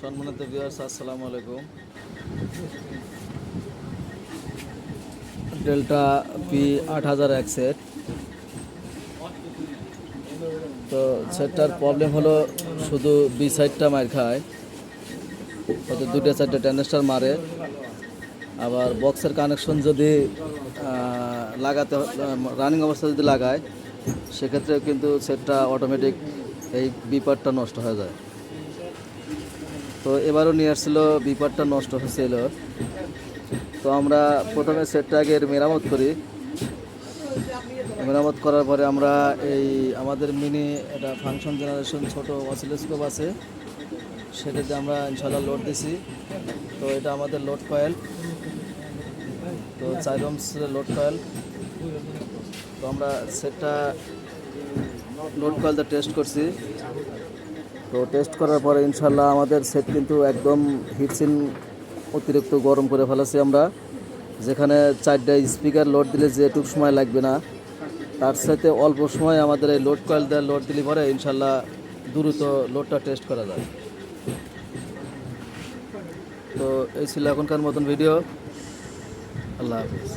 সম্মানিত ভিউয়ার্স, আসসালামু আলাইকুম। Delta P 8001 set. তো সেটটার প্রবলেম হলো শুধু বি সাইডটা মার খায়, হয়তো দুইটা চারটে ট্রানজিস্টর মারে। আবার বক্সের কানেকশন যদি লাগাতে রানিং অবস্থা যদি লাগায়, সেক্ষেত্রে কিন্তু সেটটা অটোমেটিক এই বিপারটা নষ্ট হয়ে যায়। তো এবারও নিয়ে আসছিল, বিপারটা নষ্ট হয়েছিল। তো আমরা প্রথমে সেটটাকে মেরামত করি। মেরামত করার পরে আমরা এই আমাদের মিনি একটা ফাংশন জেনারেশন ছোট অসিলোস্কোপ আছে, সেটাতে আমরা ইনশাল্লাহ লোড দিছি। তো এটা আমাদের লোড কয়েল, তো 4 ohms লোড কয়েল। তো আমরা সেটটা লোড কয়েলটা টেস্ট করছি। তো টেস্ট করার পরে ইনশাল্লাহ আমাদের সেট কিন্তু একদম হিটসিন অতিরিক্ত গরম করে ফেলেছি আমরা। যেখানে 4টা স্পিকার লোড দিলে যেটুকু সময় লাগবে না, তার সাথে অল্প সময় আমাদের এই লোড কয়েল দেওয়ার লোড দিলে পরে ইনশাল্লাহ দ্রুত লোডটা টেস্ট করা যায়। তো এই ছিল এখনকার মতন ভিডিও। আল্লাহ হাফিজ।